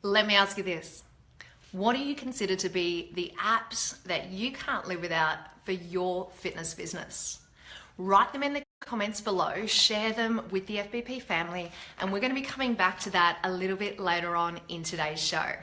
Let me ask you this. What do you consider to be the apps that you can't live without for your fitness business? Write them in the comments below, share them with the FBP family, and we're going to be coming back to that a little bit later on in today's show.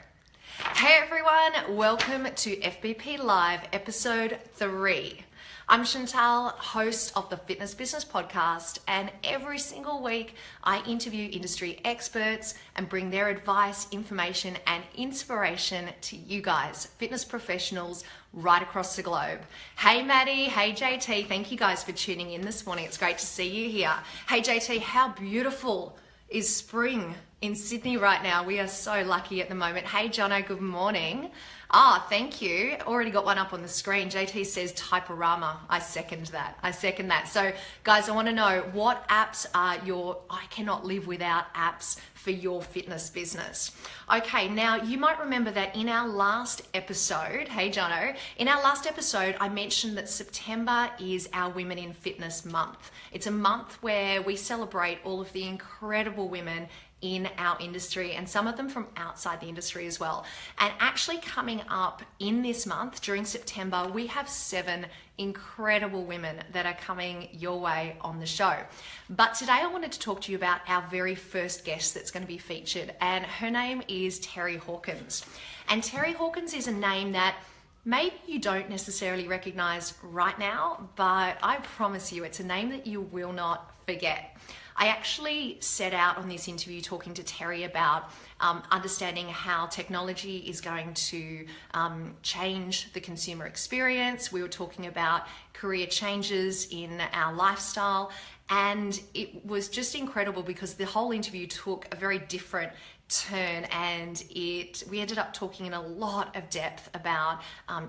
Hey everyone, welcome to FBP Live episode 3. I'm Chantal, host of the Fitness Business Podcast, and every single week I interview industry experts and bring their advice, information, and inspiration to you guys, fitness professionals right across the globe. Hey Maddie, hey JT, thank you guys for tuning in this morning. It's great to see you here. Hey JT, how beautiful is spring in Sydney right now? We are so lucky at the moment. Hey Jono, good morning. Thank you. Already got one up on the screen. JT says Typorama. I second that. So guys, I want to know, what apps are I cannot live without apps for your fitness business? Okay, now you might remember that in our last episode, hey Jono, in our last episode, I mentioned that September is our Women in Fitness month. It's a month where we celebrate all of the incredible women in our industry, and some of them from outside the industry as well. And actually coming up in this month during September, we have 7 incredible women that are coming your way on the show. But today I wanted to talk to you about our very first guest that's going to be featured, and her name is Terry Hawkins. And Terry Hawkins is a name that maybe you don't necessarily recognize right now, but I promise you it's a name that you will not forget. I actually set out on this interview talking to Terry about understanding how technology is going to change the consumer experience. We were talking about career changes in our lifestyle, and it was just incredible because the whole interview took a very different turn, and we ended up talking in a lot of depth about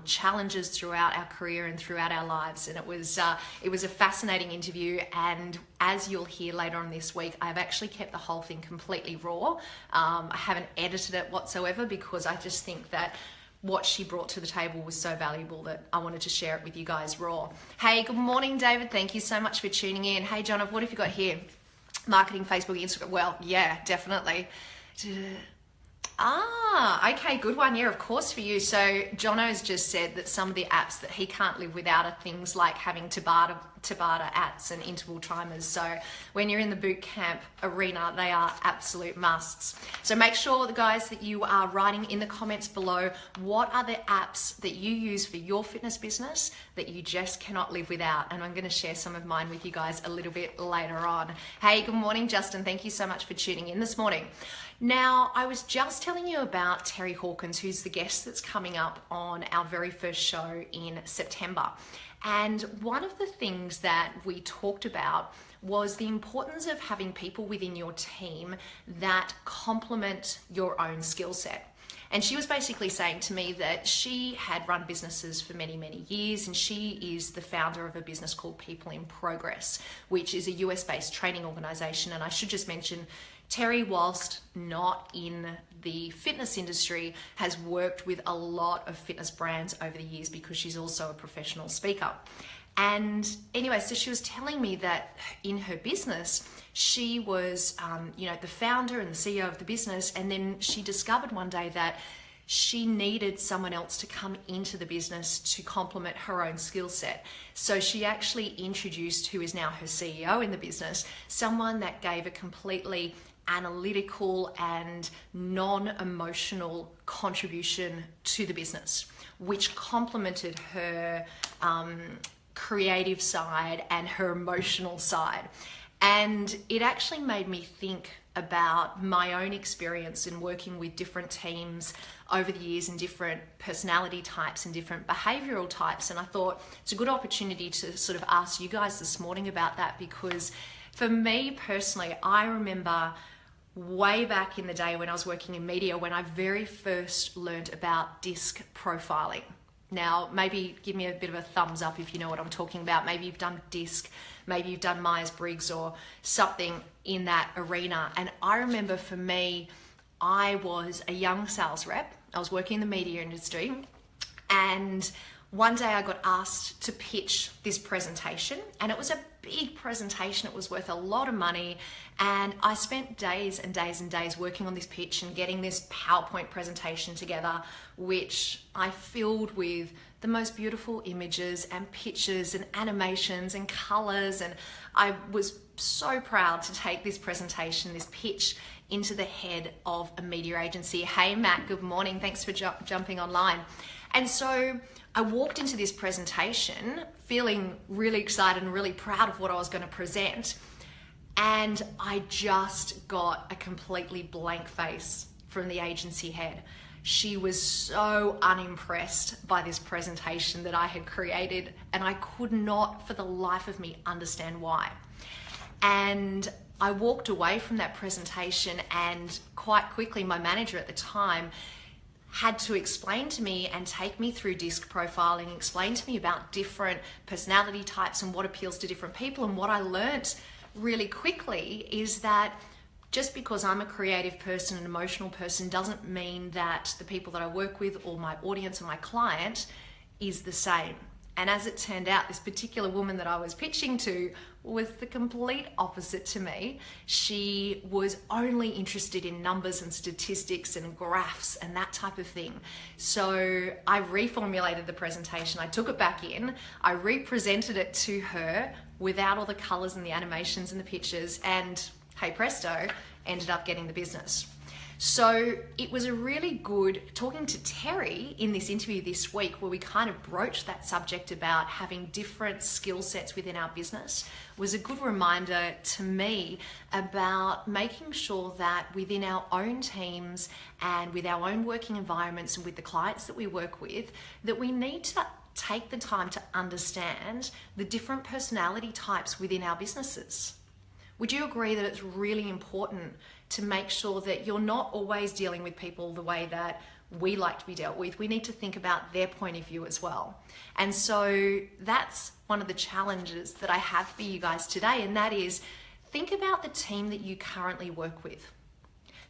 challenges throughout our career and throughout our lives, and it was a fascinating interview. And as you'll hear later on this week, I've actually kept the whole thing completely raw. I haven't edited it whatsoever because I just think that what she brought to the table was so valuable that I wanted to share it with you guys raw. Hey, good morning, David. Thank you so much for tuning in. Hey, John, what have you got here? Marketing, Facebook, Instagram. Well, yeah, definitely. Okay, good one. Yeah, of course for you. So Jono's just said that some of the apps that he can't live without are things like having Tabata apps and interval timers. So when you're in the boot camp arena, they are absolute musts. So make sure, guys, that you are writing in the comments below, what are the apps that you use for your fitness business that you just cannot live without? And I'm going to share some of mine with you guys a little bit later on. Hey, good morning, Justin. Thank you so much for tuning in this morning. Now, I was just telling you about Terry Hawkins, who's the guest that's coming up on our very first show in September. And one of the things that we talked about was the importance of having people within your team that complement your own skill set. And she was basically saying to me that she had run businesses for many, many years, and she is the founder of a business called People in Progress, which is a US-based training organization. And I should just mention, Terry, whilst not in the fitness industry, has worked with a lot of fitness brands over the years because she's also a professional speaker. And anyway, so she was telling me that in her business, she was, the founder and the CEO of the business. And then she discovered one day that she needed someone else to come into the business to complement her own skill set. So she actually introduced, who is now her CEO in the business, someone that gave a completely analytical and non-emotional contribution to the business, which complemented her creative side and her emotional side. And it actually made me think about my own experience in working with different teams over the years and different personality types and different behavioral types. And I thought it's a good opportunity to sort of ask you guys this morning about that, because for me personally, I remember way back in the day when I was working in media, when I very first learned about disc profiling. Now, maybe give me a bit of a thumbs up if you know what I'm talking about. Maybe you've done disc, maybe you've done Myers-Briggs or something in that arena. And I remember for me, I was a young sales rep. I was working in the media industry, and one day I got asked to pitch this presentation, and it was a big presentation. It was worth a lot of money. And I spent days and days and days working on this pitch and getting this PowerPoint presentation together, which I filled with the most beautiful images and pictures and animations and colors. And I was so proud to take this presentation, this pitch, into the head of a media agency. Hey Matt, good morning. Thanks for jumping online. And so I walked into this presentation feeling really excited and really proud of what I was going to present. And I just got a completely blank face from the agency head. She was so unimpressed by this presentation that I had created, and I could not for the life of me understand why. And I walked away from that presentation, and quite quickly my manager at the time had to explain to me and take me through disc profiling, explain to me about different personality types and what appeals to different people. And what I learnt really quickly is that just because I'm a creative person, an emotional person, doesn't mean that the people that I work with or my audience or my client is the same. And as it turned out, this particular woman that I was pitching to was the complete opposite to me. She was only interested in numbers and statistics and graphs and that type of thing. So I reformulated the presentation. I took it back in. I represented it to her without all the colors and the animations and the pictures. And hey presto, ended up getting the business. So it was a really good, talking to Terry in this interview this week, where we kind of broached that subject about having different skill sets within our business, was a good reminder to me about making sure that within our own teams and with our own working environments and with the clients that we work with, that we need to take the time to understand the different personality types within our businesses. Would you agree that it's really important to make sure that you're not always dealing with people the way that we like to be dealt with? We need to think about their point of view as well. And so that's one of the challenges that I have for you guys today, and that is, think about the team that you currently work with.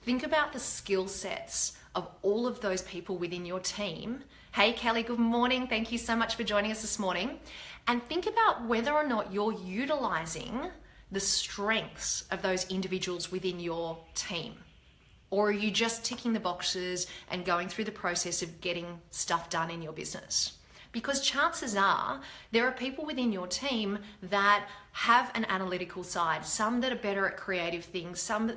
Think about the skill sets of all of those people within your team. Hey Kelly, good morning. Thank you so much for joining us this morning. And think about whether or not you're utilizing the strengths of those individuals within your team. Or are you just ticking the boxes and going through the process of getting stuff done in your business? Because chances are there are people within your team that have an analytical side, some that are better at creative things, some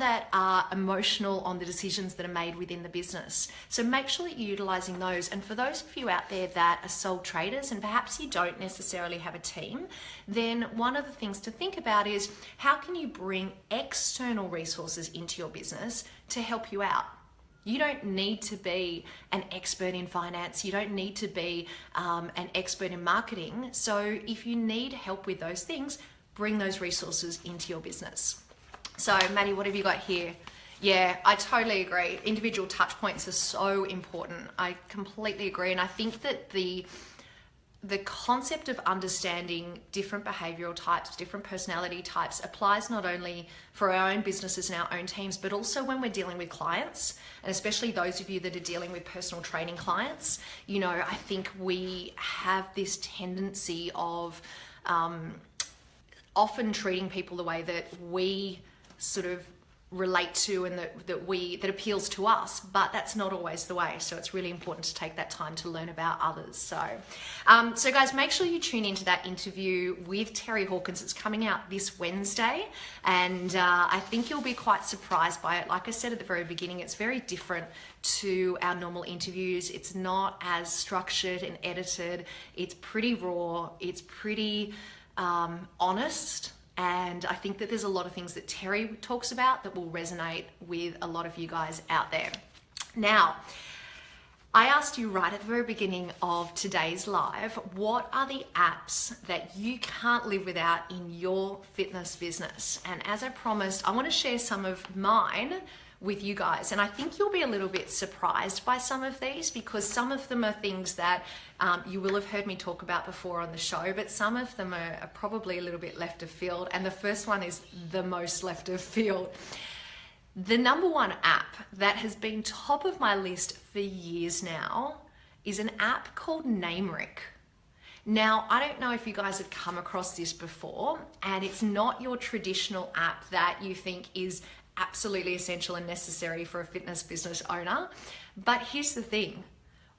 that are emotional on the decisions that are made within the business. So make sure that you're utilizing those. And for those of you out there that are sole traders and perhaps you don't necessarily have a team, then one of the things to think about is, how can you bring external resources into your business to help you out? You don't need to be an expert in finance. You don't need to be an expert in marketing. So if you need help with those things, bring those resources into your business. So Maddie, what have you got here? Yeah, I totally agree. Individual touch points are so important. I completely agree. And I think that the concept of understanding different behavioral types, different personality types, applies not only for our own businesses and our own teams, but also when we're dealing with clients, and especially those of you that are dealing with personal training clients. You know, I think we have this tendency of often treating people the way that we sort of relate to and that appeals to us, but that's not always the way. So it's really important to take that time to learn about others. So guys, make sure you tune into that interview with Terry Hawkins. It's coming out this Wednesday, and I think you'll be quite surprised by it. Like I said at the very beginning, it's very different to our normal interviews. It's not as structured and edited. It's pretty raw. It's pretty honest. And I think that there's a lot of things that Terry talks about that will resonate with a lot of you guys out there. Now, I asked you right at the very beginning of today's live, what are the apps that you can't live without in your fitness business? And as I promised, I want to share some of mine with you guys. And I think you'll be a little bit surprised by some of these, because some of them are things that you will have heard me talk about before on the show, but some of them are probably a little bit left of field. And the first one is the most left of field. The number one app that has been top of my list for years now is an app called Namerick. Now, I don't know if you guys have come across this before, and it's not your traditional app that you think is absolutely essential and necessary for a fitness business owner. But here's the thing,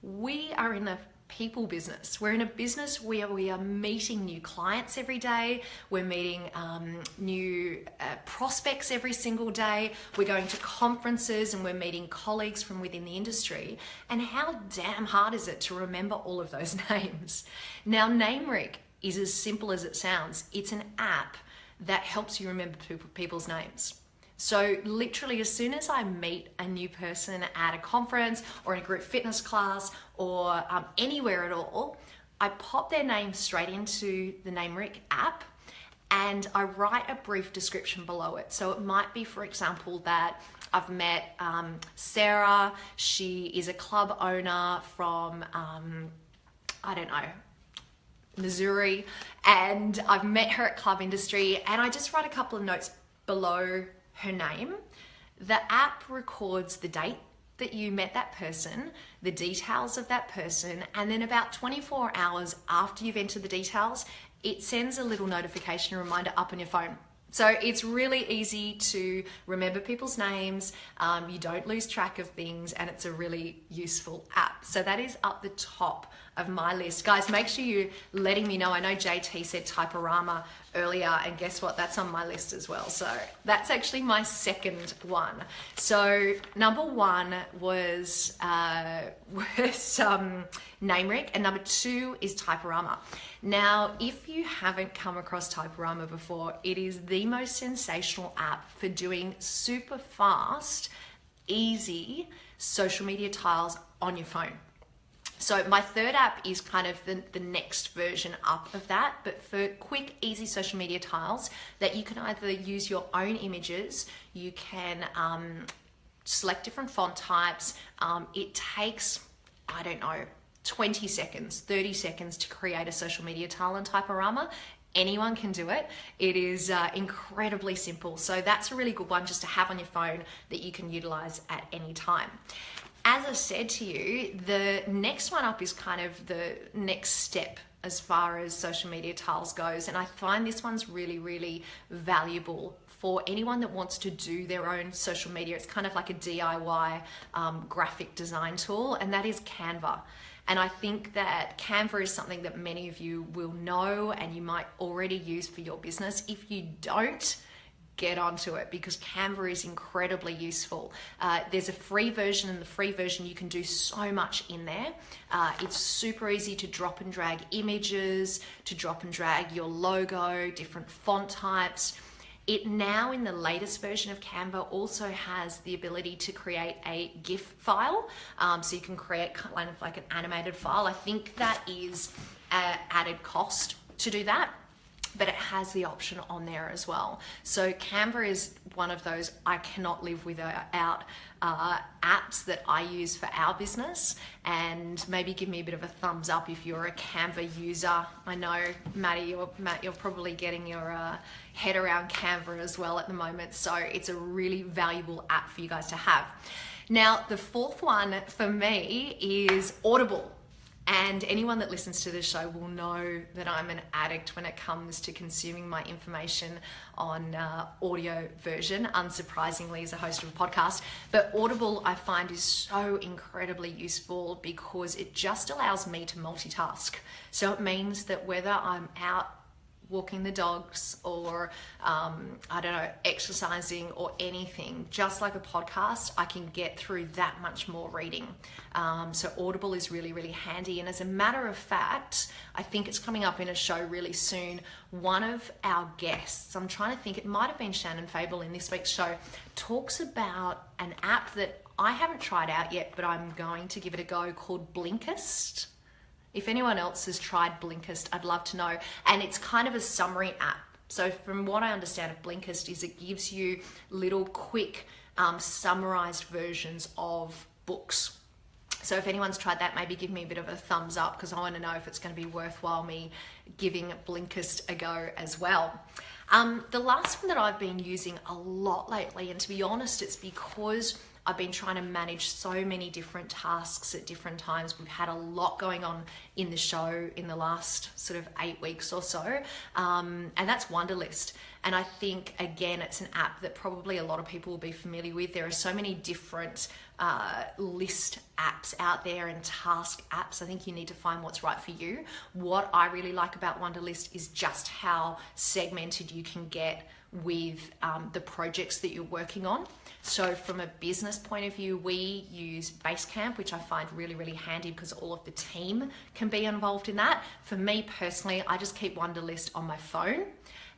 we are in the people business. We're in a business where we are meeting new clients every day. We're meeting new prospects every single day. We're going to conferences and we're meeting colleagues from within the industry. And how damn hard is it to remember all of those names? Now, NameRig is as simple as it sounds. It's an app that helps you remember people's names. So literally, as soon as I meet a new person at a conference or in a group fitness class or anywhere at all, I pop their name straight into the NameRig app and I write a brief description below it. So it might be, for example, that I've met Sarah. She is a club owner from, I don't know, Missouri, and I've met her at Club Industry, and I just write a couple of notes below her name. The app records the date that you met that person, the details of that person, and then about 24 hours after you've entered the details, it sends a little notification reminder up on your phone. So it's really easy to remember people's names, you don't lose track of things, and it's a really useful app. So that is up the top of my list. Guys, make sure you're letting me know. I know JT said Typorama earlier, and guess what? That's on my list as well. So that's actually my second one. So number one was NameRig, and number two is Typorama. Now, if you haven't come across Typorama before, it is the most sensational app for doing super fast, easy social media tiles on your phone. So my third app is kind of the next version up of that, but for quick, easy social media tiles that you can either use your own images, you can select different font types. It takes, I don't know, 20 seconds, 30 seconds to create a social media tile in Typorama. Anyone can do it. It is incredibly simple. So that's a really good one just to have on your phone that you can utilize at any time. As I said to you, the next one up is kind of the next step as far as social media tiles goes. And I find this one's really, really valuable for anyone that wants to do their own social media. It's kind of like a DIY graphic design tool, and that is Canva. And I think that Canva is something that many of you will know and you might already use for your business. If you don't, get onto it, because Canva is incredibly useful. There's a free version, and the free version you can do so much in there. It's super easy to drop and drag images, to drop and drag your logo, different font types. It now, in the latest version of Canva, also has the ability to create a GIF file. So you can create kind of like an animated file. I think that is an added cost to do that, but it has the option on there as well. So Canva is one of those I cannot live without apps that I use for our business. And maybe give me a bit of a thumbs up if you're a Canva user. I know, Matt, you're probably getting your head around Canva as well at the moment. So it's a really valuable app for you guys to have. Now, the fourth one for me is Audible. And anyone that listens to this show will know that I'm an addict when it comes to consuming my information on audio version, unsurprisingly, as a host of a podcast. But Audible, I find, is so incredibly useful because it just allows me to multitask. So it means that whether I'm out walking the dogs or I don't know, exercising or anything, just like a podcast, I can get through that much more reading. So Audible is really, really handy. And as a matter of fact, I think it's coming up in a show really soon. One of our guests, I'm trying to think, it might have been Shannon Fable in this week's show, talks about an app that I haven't tried out yet, but I'm going to give it a go, called Blinkist. If anyone else has tried Blinkist, I'd love to know. And it's kind of a summary app. So from what I understand of Blinkist is it gives you little quick summarized versions of books. So if anyone's tried that, maybe give me a bit of a thumbs up, because I want to know if it's going to be worthwhile me giving Blinkist a go as well. The last one that I've been using a lot lately, and to be honest, it's because I've been trying to manage so many different tasks at different times. We've had a lot going on in the show in the last sort of 8 weeks or so, and that's Wunderlist. And I think, again, it's an app that probably a lot of people will be familiar with. There are so many different list apps out there and task apps. I think you need to find what's right for you. What I really like about Wunderlist is just how segmented you can get with the projects that you're working on. So from a business point of view, we use Basecamp, which I find really, really handy because all of the team can be involved in that. For me personally, I just keep Wunderlist on my phone,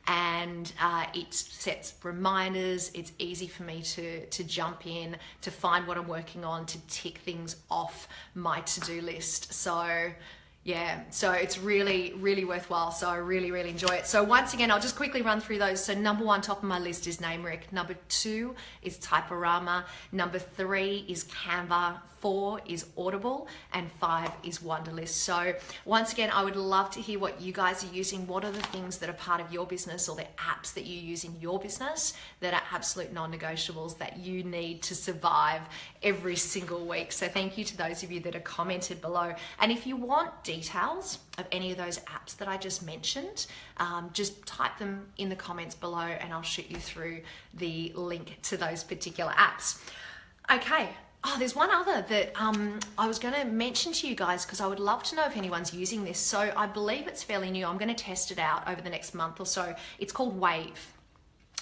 and it sets reminders. It's easy for me to jump in, to find what I'm working on, to tick things off my to-do list. So yeah, so it's really, really worthwhile. So I really, really enjoy it. So once again, I'll just quickly run through those. So number 1, top of my list is Namerick. Number 2 is Typorama. Number 3 is Canva. 4 is Audible, and 5 is Wunderlist. So once again, I would love to hear what you guys are using. What are the things that are part of your business, or the apps that you use in your business that are absolute non-negotiables that you need to survive every single week? So thank you to those of you that have commented below. And if you want details of any of those apps that I just mentioned, just type them in the comments below and I'll shoot you through the link to those particular apps. Okay. Oh, there's one other that I was going to mention to you guys because I would love to know if anyone's using this. So I believe it's fairly new. I'm going to test it out over the next month or so. It's called Wave.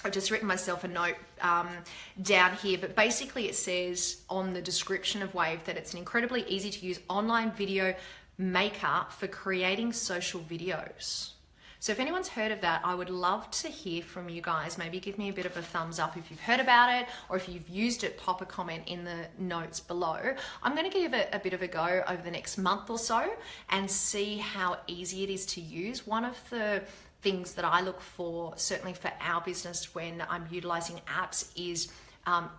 I've just written myself a note down here, but basically it says on the description of Wave that it's an incredibly easy to use online video maker for creating social videos. So if anyone's heard of that, I would love to hear from you guys. Maybe give me a bit of a thumbs up if you've heard about it, or if you've used it, pop a comment in the notes below. I'm going to give it a bit of a go over the next month or so and see how easy it is to use. One of the things that I look for, certainly for our business when I'm utilizing apps, is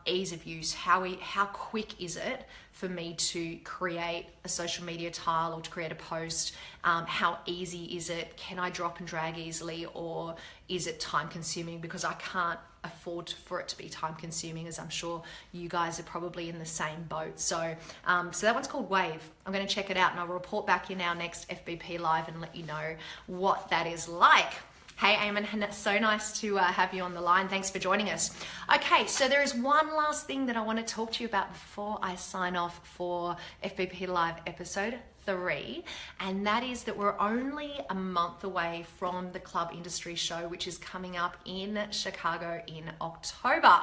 ease of use. How quick is it for me to create a social media tile or to create a post? How easy is it? Can I drop and drag easily, or is it time consuming? Because I can't afford for it to be time consuming, as I'm sure you guys are probably in the same boat. So so that one's called Wave. I'm going to check it out and I'll report back in our next FBP Live and let you know what that is like. Hey Eamon, so nice to have you on the line. Thanks for joining us. Okay, so there is one last thing that I want to talk to you about before I sign off for FBP Live episode 3, and that is that we're only a month away from the Club Industry Show, which is coming up in Chicago in October.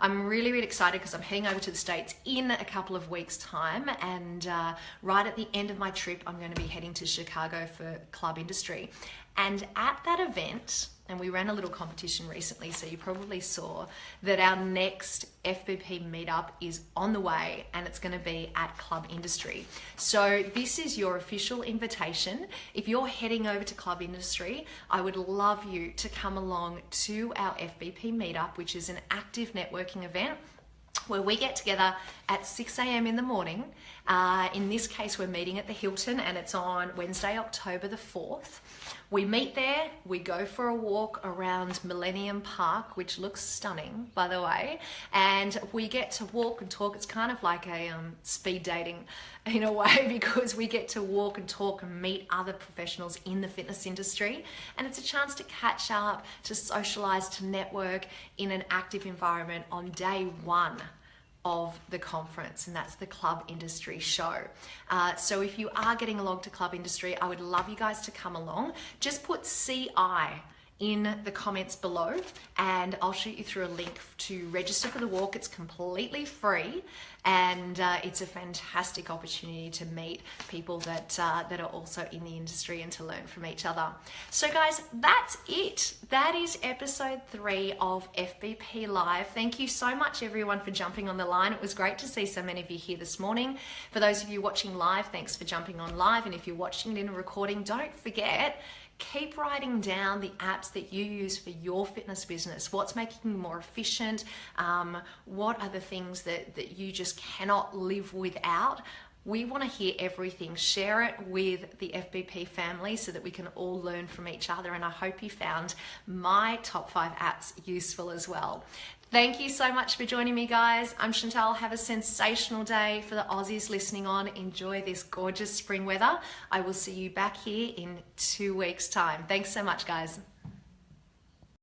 I'm really, really excited because I'm heading over to the States in a couple of weeks' time, and right at the end of my trip, I'm going to be heading to Chicago for Club Industry. And at that event, and we ran a little competition recently, so you probably saw that our next FBP meetup is on the way, and it's going to be at Club Industry. So this is your official invitation. If you're heading over to Club Industry, I would love you to come along to our FBP meetup, which is an active networking event where we get together at 6 a.m. in the morning. In this case, we're meeting at the Hilton, and it's on Wednesday, October the 4th. We meet there, we go for a walk around Millennium Park, which looks stunning, by the way, and we get to walk and talk. It's kind of like a speed dating in a way, because we get to walk and talk and meet other professionals in the fitness industry, and it's a chance to catch up, to socialize, to network in an active environment on day 1 of the conference, and that's the Club Industry Show. So if you are getting along to Club Industry, I would love you guys to come along. Just put CI in the comments below and I'll shoot you through a link to register for the walk. It's completely free, and it's a fantastic opportunity to meet people that are also in the industry and to learn from each other. So guys, that's it. That is episode 3 of FBP Live. Thank you so much everyone for jumping on the line. It was great to see so many of you here this morning. For those of you watching live, thanks for jumping on live, and if you're watching it in a recording, don't forget, keep writing down the apps that you use for your fitness business. What's making you more efficient? What are the things that you just cannot live without? We want to hear everything. Share it with the FBP family so that we can all learn from each other. And I hope you found my top 5 apps useful as well. Thank you so much for joining me, guys. I'm Chantal. Have a sensational day. For the Aussies listening on, enjoy this gorgeous spring weather. I will see you back here in 2 weeks' time. Thanks so much, guys.